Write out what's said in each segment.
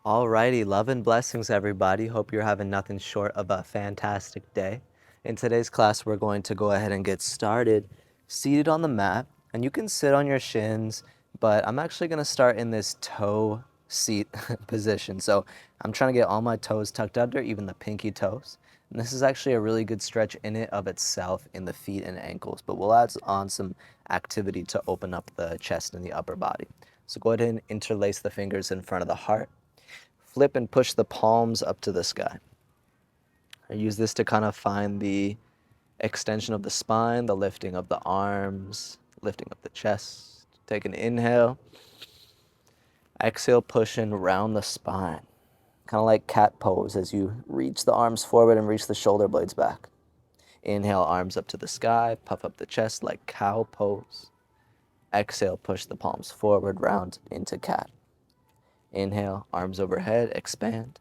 Alrighty, love and blessings, everybody. Hope you're having nothing short of a fantastic day. In today's class, we're going to go ahead and get started seated on the mat, and you can sit on your shins, but I'm actually going to start in this toe seat position. So I'm trying to get all my toes tucked under, even the pinky toes. And this is actually a really good stretch in it of itself in the feet and ankles, but we'll add on some activity to open up the chest and the upper body. So go ahead and interlace the fingers in front of the heart. Flip and push the palms up to the sky. I use this to kind of find the extension of the spine, the lifting of the arms, lifting of the chest. Take an inhale. Exhale, push in round the spine. Kind of like cat pose as you reach the arms forward and reach the shoulder blades back. Inhale, arms up to the sky, puff up the chest like cow pose. Exhale, push the palms forward, round into cat. Inhale, arms overhead, expand.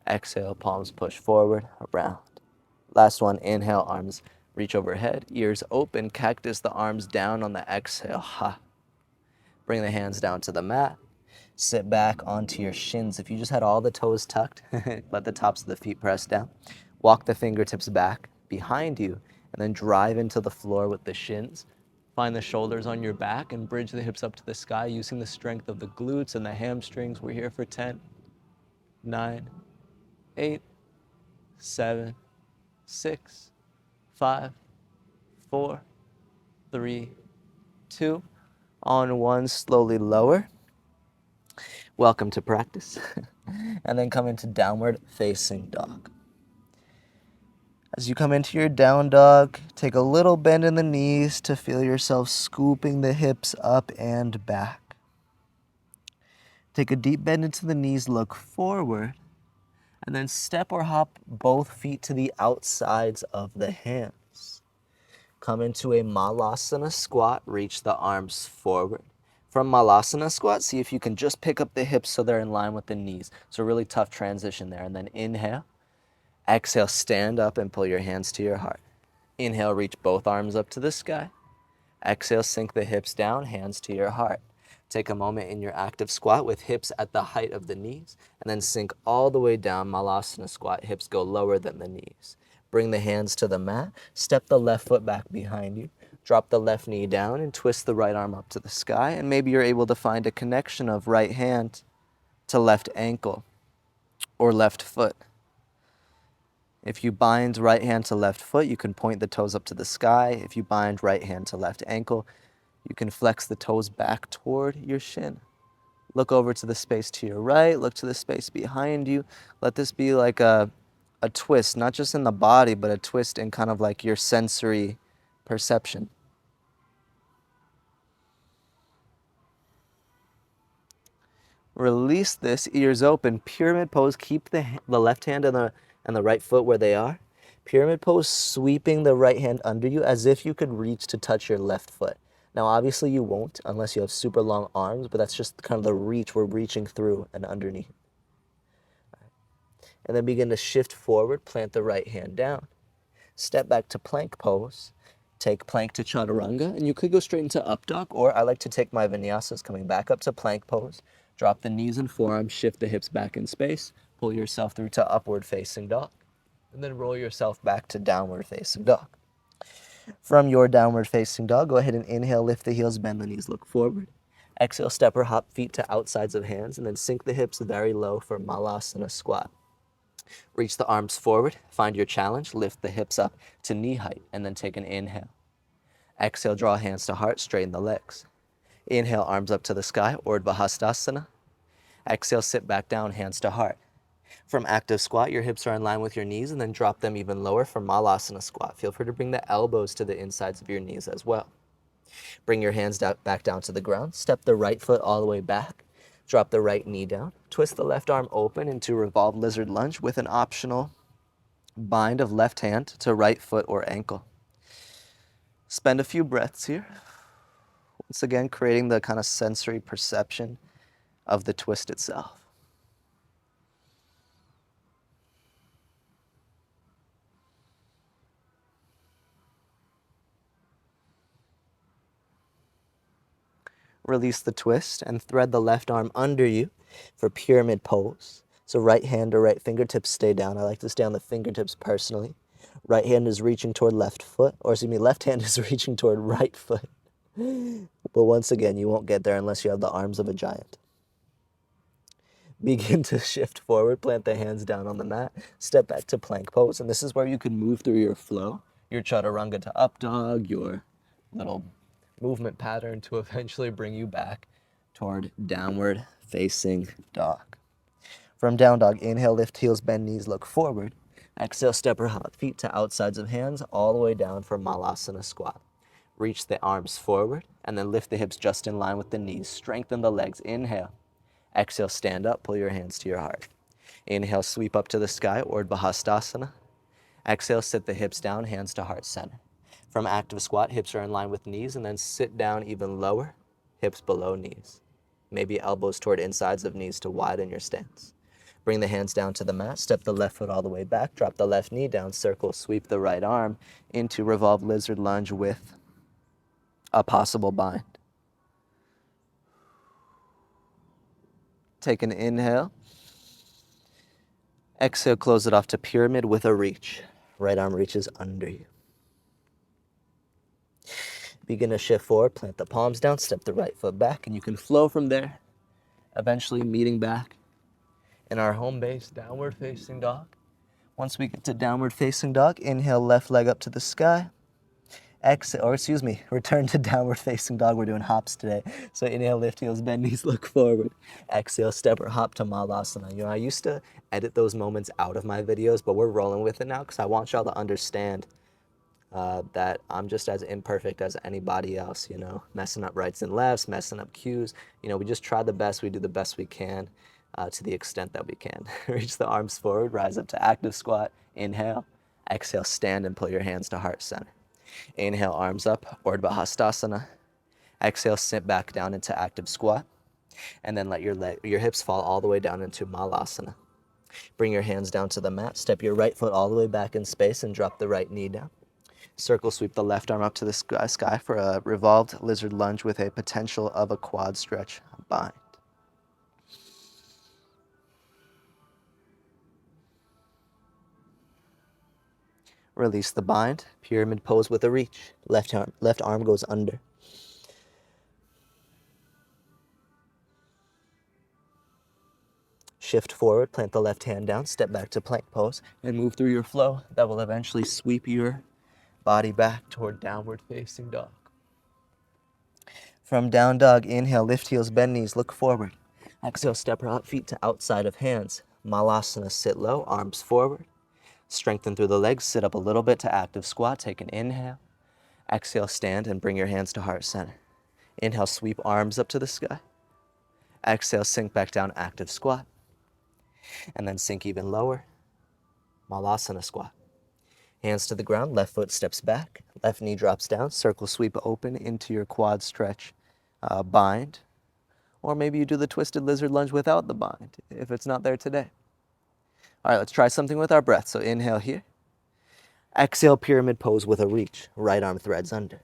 Exhale, palms push forward, around. Last one, inhale, arms reach overhead, ears open, cactus the arms down on the exhale, ha. Bring the hands down to the mat. Sit back onto your shins. If you just had all the toes tucked, let the tops of the feet press down. Walk the fingertips back behind you, and then drive into the floor with the shins. Find the shoulders on your back and bridge the hips up to the sky using the strength of the glutes and the hamstrings. We're here for 10, 9, 8, 7, 6, 5, 4, 3, 2. On one, slowly lower. Welcome to practice. And then come into downward facing dog. As you come into your down dog, take a little bend in the knees to feel yourself scooping the hips up and back. Take a deep bend into the knees, look forward, and then step or hop both feet to the outsides of the hands. Come into a malasana squat, reach the arms forward. From malasana squat, see if you can just pick up the hips so they're in line with the knees. So a really tough transition there. And then inhale, exhale, stand up and pull your hands to your heart. Inhale, reach both arms up to the sky. Exhale, sink the hips down, hands to your heart. Take a moment in your active squat with hips at the height of the knees, and then sink all the way down, malasana squat, hips go lower than the knees. Bring the hands to the mat, step the left foot back behind you, drop the left knee down and twist the right arm up to the sky, and maybe you're able to find a connection of right hand to left ankle or left foot. If you bind right hand to left foot, you can point the toes up to the sky. If you bind right hand to left ankle, you can flex the toes back toward your shin. Look over to the space to your right, look to the space behind you. Let this be like a twist, not just in the body, but a twist in kind of like your sensory perception. Release this, ears open, pyramid pose. Keep the left hand and the right foot where they are. Pyramid pose, sweeping the right hand under you as if you could reach to touch your left foot. Now, obviously you won't unless you have super long arms, but that's just kind of the reach. We're reaching through and underneath. And then begin to shift forward, plant the right hand down. Step back to plank pose. Take plank to chaturanga, and you could go straight into up dog, or I like to take my vinyasas coming back up to plank pose. Drop the knees and forearms, shift the hips back in space, pull yourself through to upward facing dog, and then roll yourself back to downward facing dog. From your downward facing dog, go ahead and inhale, lift the heels, bend the knees, look forward. Exhale, step or hop feet to outsides of hands, and then sink the hips very low for malasana squat. Reach the arms forward, find your challenge, lift the hips up to knee height, and then take an inhale. Exhale, draw hands to heart, straighten the legs. Inhale, arms up to the sky, Urdhva Hastasana. Exhale, sit back down, hands to heart. From active squat, your hips are in line with your knees, and then drop them even lower for malasana squat. Feel free to bring the elbows to the insides of your knees as well. Bring your hands back down to the ground. Step the right foot all the way back. Drop the right knee down. Twist the left arm open into revolved lizard lunge with an optional bind of left hand to right foot or ankle. Spend a few breaths here. Once again, creating the kind of sensory perception of the twist itself. Release the twist and thread the left arm under you For pyramid pose, so right hand or right fingertips stay down. I like to stay on the fingertips personally. Right hand is reaching toward left foot, or excuse me, left hand is reaching toward right foot. But once again, you won't get there unless you have the arms of a giant. Begin to shift forward, plant the hands down on the mat, step back to plank pose, and this is where you can move through your flow, your chaturanga to up dog, your little movement pattern to eventually bring you back toward downward facing dog. From down dog, inhale, lift heels, bend knees, look forward. Exhale, step or hop feet to outsides of hands, all the way down for malasana squat. Reach the arms forward, and then lift the hips just in line with the knees. Strengthen the legs. Inhale. Exhale, stand up, pull your hands to your heart. Inhale, sweep up to the sky, Urdhva Hastasana. Exhale, sit the hips down, hands to heart center. From active squat, hips are in line with knees, and then sit down even lower, hips below knees. Maybe elbows toward insides of knees to widen your stance. Bring the hands down to the mat, step the left foot all the way back, drop the left knee down, circle, sweep the right arm into revolved lizard lunge with a possible bind. Take an inhale. Exhale, close it off to pyramid with a reach. Right arm reaches under you. Begin to shift forward, plant the palms down, step the right foot back, and you can flow from there, eventually meeting back in our home base, downward facing dog. Once we get to downward facing dog, inhale, left leg up to the sky. Exhale, or excuse me, return to downward facing dog. We're doing hops today. So inhale, lift heels, bend knees, look forward. Exhale, step or hop to malasana. You know, I used to edit those moments out of my videos, but we're rolling with it now because I want y'all to understand that I'm just as imperfect as anybody else, you know, messing up rights and lefts, messing up cues. You know, we just try the best, we do the best we can to the extent that we can. Reach the arms forward, rise up to active squat, inhale. Exhale, stand and pull your hands to heart center. Inhale, arms up, Urdhva Hastasana. Exhale, sit back down into active squat. And then let your hips fall all the way down into malasana. Bring your hands down to the mat. Step your right foot all the way back in space and drop the right knee down. Circle sweep the left arm up to the sky for a revolved lizard lunge with a potential of a quad stretch bind. Release the bind, pyramid pose with a reach. Left arm goes under. Shift forward, plant the left hand down, step back to plank pose, and move through your flow. That will eventually sweep your body back toward downward facing dog. From down dog, inhale, lift heels, bend knees, look forward. Exhale, step or hop feet to outside of hands. Malasana, sit low, arms forward. Strengthen through the legs, sit up a little bit to active squat. Take an inhale. Exhale, stand and bring your hands to heart center. Inhale, sweep arms up to the sky. Exhale, sink back down, active squat. And then sink even lower. Malasana squat. Hands to the ground, left foot steps back, left knee drops down, circle sweep open into your quad stretch bind. Or maybe you do the twisted lizard lunge without the bind, if it's not there today. All right, let's try something with our breath. So inhale here. Exhale, pyramid pose with a reach. Right arm threads under.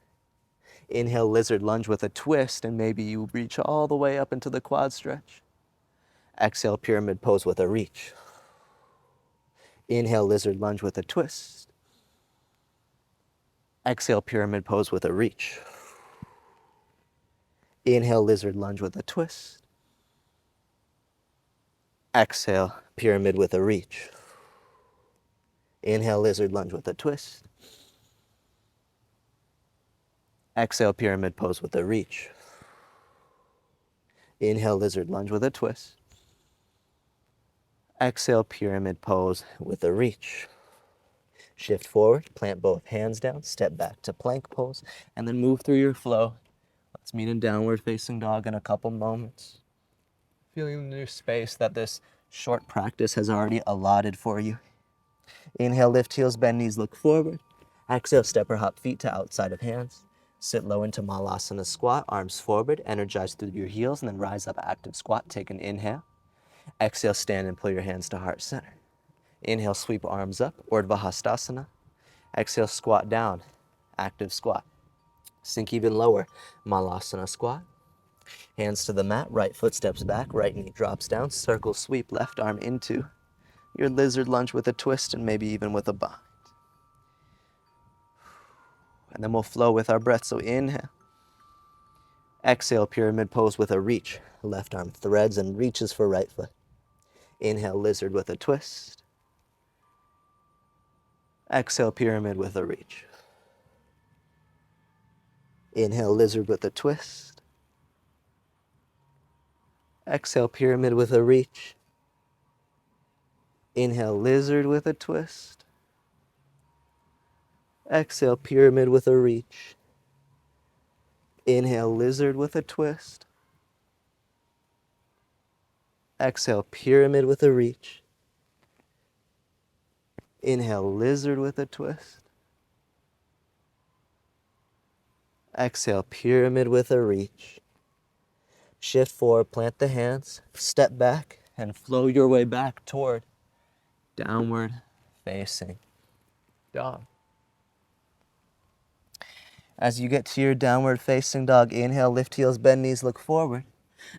Inhale, lizard lunge with a twist, and maybe you reach all the way up into the quad stretch. Exhale, pyramid pose with a reach. Inhale, lizard lunge with a twist. Exhale, pyramid pose with a reach. Inhale, lizard lunge with a twist. Exhale, pyramid with a reach. Inhale, lizard lunge with a twist. Exhale, pyramid pose with a reach. Inhale, lizard lunge with a twist. Exhale, pyramid pose with a reach. Shift forward, plant both hands down, step back to plank pose, and then move through your flow. Let's meet in downward facing dog in a couple moments. Feeling the new space that this short practice has already allotted for you. Inhale, lift heels, bend knees, look forward. Exhale, step or hop feet to outside of hands. Sit low into malasana squat, arms forward, energize through your heels, and then rise up active squat. Take an inhale. Exhale, stand and pull your hands to heart center. Inhale, sweep arms up, Urdhva Hastasana. Exhale, squat down, active squat. Sink even lower, malasana squat. Hands to the mat, right foot steps back, right knee drops down, circle sweep, left arm into your lizard lunge with a twist and maybe even with a bind. And then we'll flow with our breath. So inhale. Exhale, pyramid pose with a reach. Left arm threads and reaches for right foot. Inhale, lizard with a twist. Exhale, pyramid with a reach. Inhale, lizard with a twist. Exhale, pyramid with a reach. Inhale, lizard with a twist. Exhale, pyramid with a reach. Inhale, lizard with a twist. Exhale, pyramid with a reach. Inhale, lizard with a twist. Exhale, pyramid with a reach. Shift forward, plant the hands, step back, and flow your way back toward downward facing dog. As you get to your downward facing dog, inhale, lift heels, bend knees, look forward.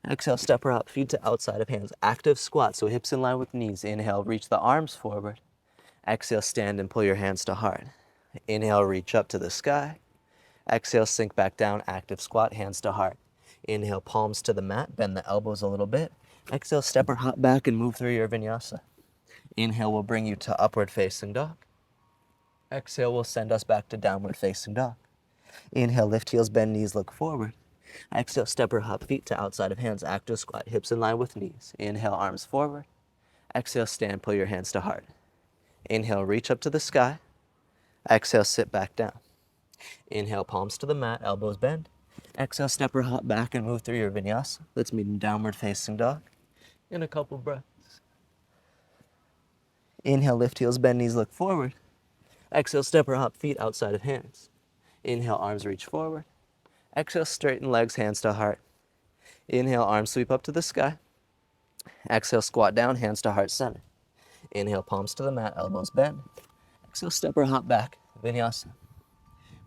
Exhale, step or hop, feet to outside of hands. Active squat, so hips in line with knees. Inhale, reach the arms forward. Exhale, stand and pull your hands to heart. Inhale, reach up to the sky. Exhale, sink back down, active squat, hands to heart. Inhale, palms to the mat, bend the elbows a little bit. Exhale, step or hop back and move through your vinyasa. Inhale will bring you to upward facing dog. Exhale will send us back to downward facing dog. Inhale, lift heels, bend knees, look forward. Exhale, step or hop, feet to outside of hands, active squat, hips in line with knees. Inhale, arms forward. Exhale, stand, pull your hands to heart. Inhale, reach up to the sky. Exhale, sit back down. Inhale, palms to the mat, elbows bend. Exhale, step or hop back and move through your vinyasa. Let's meet in downward facing dog in a couple breaths. Inhale, lift heels, bend knees, look forward. Exhale, step or hop, feet outside of hands. Inhale, arms reach forward. Exhale, straighten legs, hands to heart. Inhale, arms sweep up to the sky. Exhale, squat down, hands to heart center. Inhale, palms to the mat, elbows bend. Exhale, step or hop back, vinyasa.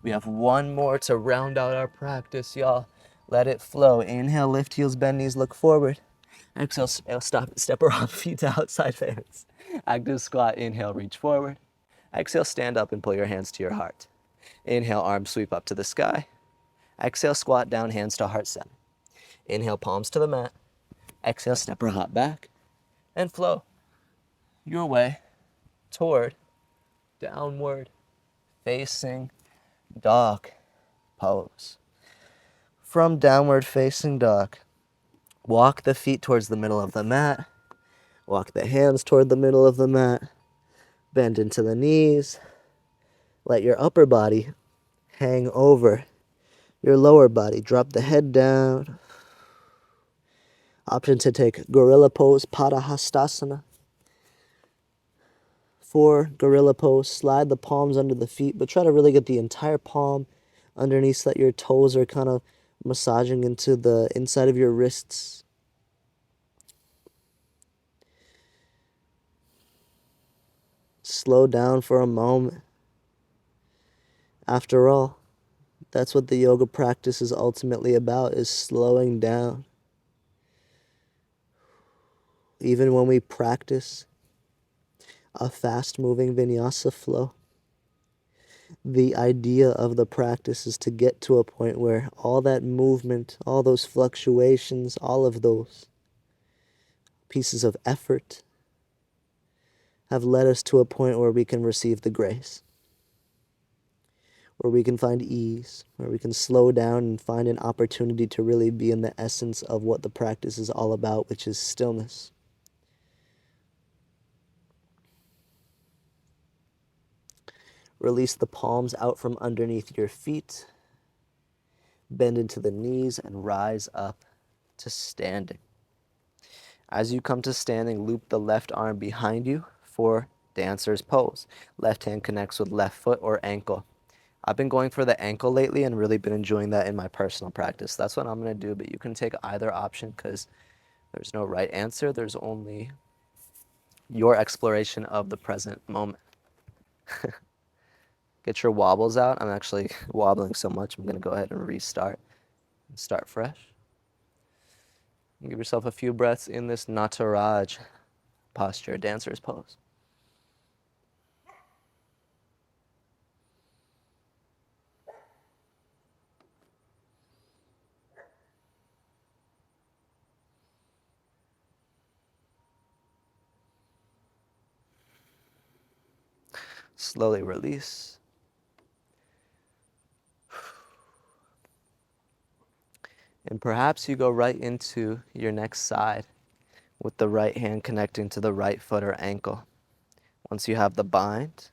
We have one more to round out our practice, y'all. Let it flow. Inhale, lift heels, bend knees, look forward. Exhale, stop, step or hop, feet to outside hands. Active squat, inhale, reach forward. Exhale, stand up and pull your hands to your heart. Inhale, arms sweep up to the sky. Exhale, squat down, hands to heart center. Inhale, palms to the mat. Exhale, step or hop back and flow your way toward downward facing dog pose. From downward facing dog, walk the feet towards the middle of the mat. Walk the hands toward the middle of the mat. Bend into the knees. Let your upper body hang over your lower body. Drop the head down. Option to take gorilla pose, padahastasana. For gorilla pose, slide the palms under the feet, but try to really get the entire palm underneath so that your toes are kind of massaging into the inside of your wrists. Slow down for a moment. After all, that's what the yoga practice is ultimately about, is slowing down. Even when we practice a fast-moving vinyasa flow, the idea of the practice is to get to a point where all that movement, all those fluctuations, all of those pieces of effort have led us to a point where we can receive the grace, where we can find ease, where we can slow down and find an opportunity to really be in the essence of what the practice is all about, which is stillness. Release the palms out from underneath your feet. Bend into the knees and rise up to standing. As you come to standing, loop the left arm behind you for dancer's pose. Left hand connects with left foot or ankle. I've been going for the ankle lately and really been enjoying that in my personal practice. That's what I'm going to do, but you can take either option because there's no right answer. There's only your exploration of the present moment. Get your wobbles out. I'm actually wobbling so much, I'm going to go ahead and restart and start fresh. Give yourself a few breaths in this Nataraj posture, dancer's pose. Slowly release. And perhaps you go right into your next side with the right hand connecting to the right foot or ankle. Once you have the bind,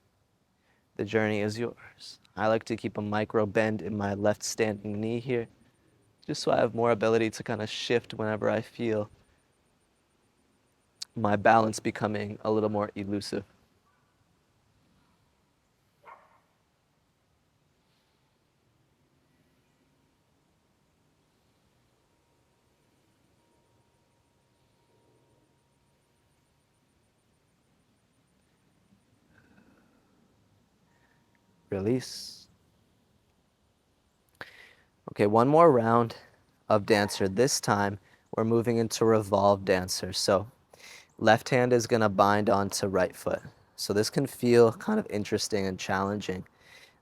the journey is yours. I like to keep a micro bend in my left standing knee here, just so I have more ability to kind of shift whenever I feel my balance becoming a little more elusive. Release. Okay, one more round of dancer. This time we're moving into revolve dancer. So left hand is gonna bind onto right foot. So this can feel kind of interesting and challenging.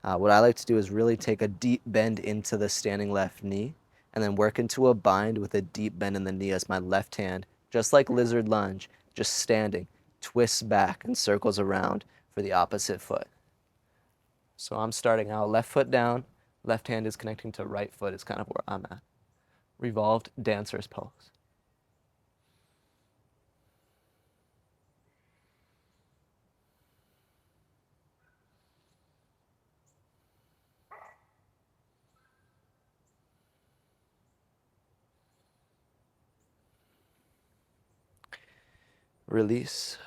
What I like to do is really take a deep bend into the standing left knee and then work into a bind with a deep bend in the knee as my left hand, just like lizard lunge, just standing, twists back and circles around for the opposite foot. So I'm starting out left foot down, left hand is connecting to right foot is kind of where I'm at. Revolved dancer's pose. Release.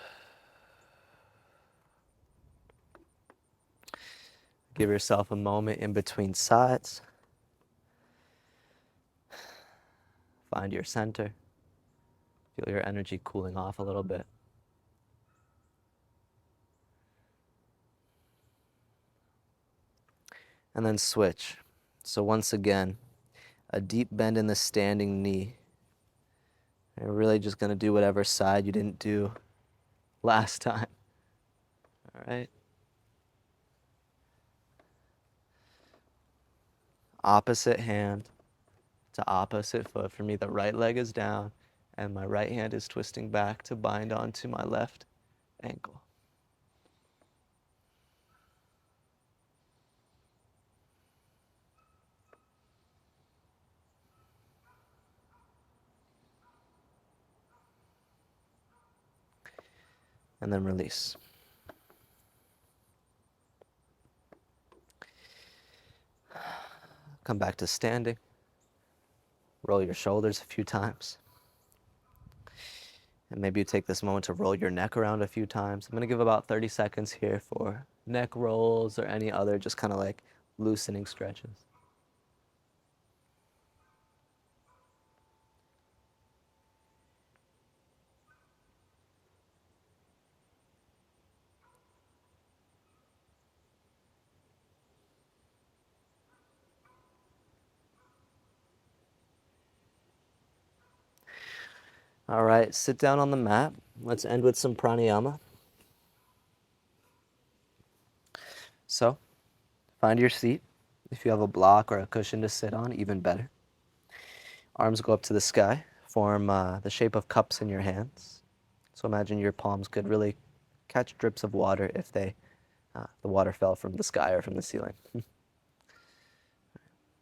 Give yourself a moment in between sides. Find your center. Feel your energy cooling off a little bit. And then switch. So once again, a deep bend in the standing knee. And we're really just gonna do whatever side you didn't do last time. All right. Opposite hand to opposite foot. For me, the right leg is down and my right hand is twisting back to bind onto my left ankle. And then release. Come back to standing. Roll your shoulders a few times. And maybe you take this moment to roll your neck around a few times. I'm gonna give about 30 seconds here for neck rolls or any other just kind of like loosening stretches. All right, sit down on the mat. Let's end with some pranayama. So, find your seat. If you have a block or a cushion to sit on, even better. Arms go up to the sky, form the shape of cups in your hands. So imagine your palms could really catch drips of water if the water fell from the sky or from the ceiling.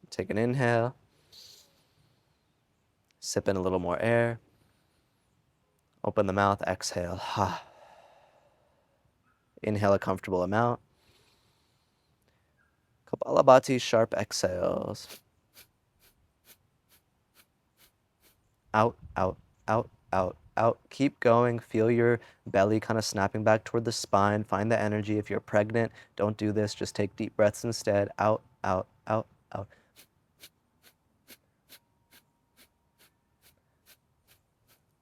Take an inhale. Sip in a little more air. Open the mouth, exhale. Inhale a comfortable amount. Kapalabhati, sharp exhales. Out, out, out, out, out. Keep going. Feel your belly kind of snapping back toward the spine. Find the energy. If you're pregnant, don't do this. Just take deep breaths instead. Out, out, out, out.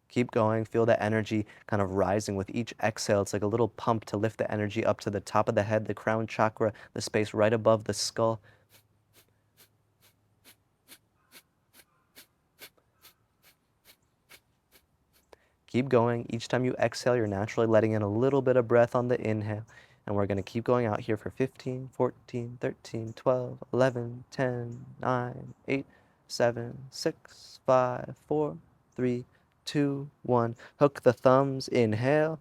Keep going. Feel the energy kind of rising with each exhale. It's like a little pump to lift the energy up to the top of the head, the crown chakra, the space right above the skull. Keep going. Each time you exhale, you're naturally letting in a little bit of breath on the inhale. And we're going to keep going out here for 15, 14, 13, 12, 11, 10, 9, 8, 7, 6, 5, 4, 3, 2, 1. Hook the thumbs. Inhale.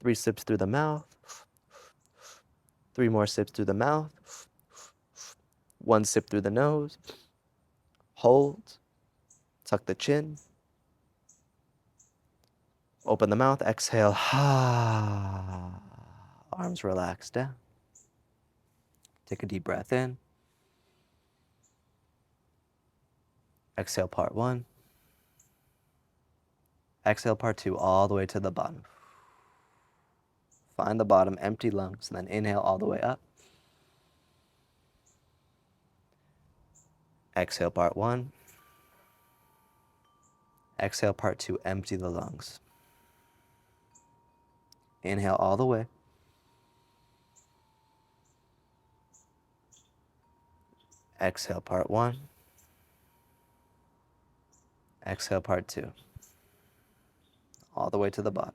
3 sips through the mouth. 3 more sips through the mouth. 1 sip through the nose. Hold. Tuck the chin. Open the mouth. Exhale. Arms relax down. Take a deep breath in. Exhale part 1. Exhale part 2 all the way to the bottom. Find the bottom, empty lungs, and then inhale all the way up. Exhale part 1. Exhale part 2, empty the lungs. Inhale all the way. Exhale part 1. Exhale part 2. All the way to the bottom.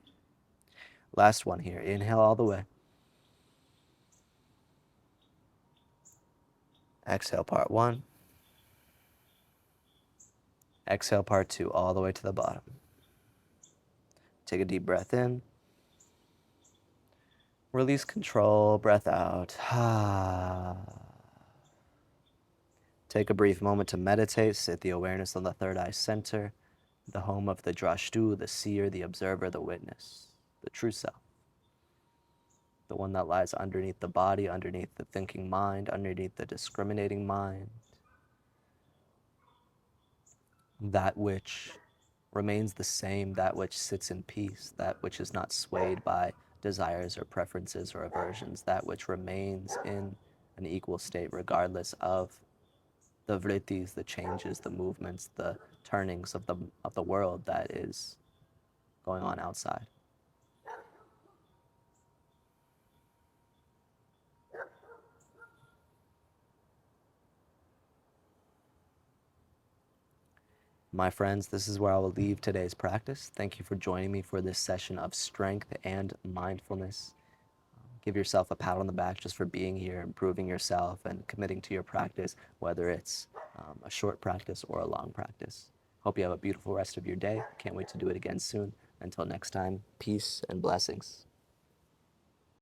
Last one here. Inhale all the way. Exhale part 1. Exhale part 2, all the way to the bottom. Take a deep breath in. Release control, breath out. Take a brief moment to meditate. Sit the awareness on the third eye center, the home of the drashtu, the seer, the observer, the witness, the true self. The one that lies underneath the body, underneath the thinking mind, underneath the discriminating mind. That which remains the same, that which sits in peace, that which is not swayed by desires or preferences or aversions, that which remains in an equal state regardless of the vrittis, the changes, the movements, the turnings of the world that is going on outside. My friends, this is where I will leave today's practice. Thank you for joining me for this session of strength and mindfulness. Give yourself a pat on the back just for being here, improving yourself, and committing to your practice, whether it's a short practice or a long practice. Hope you have a beautiful rest of your day. Can't wait to do it again soon. Until next time, peace and blessings.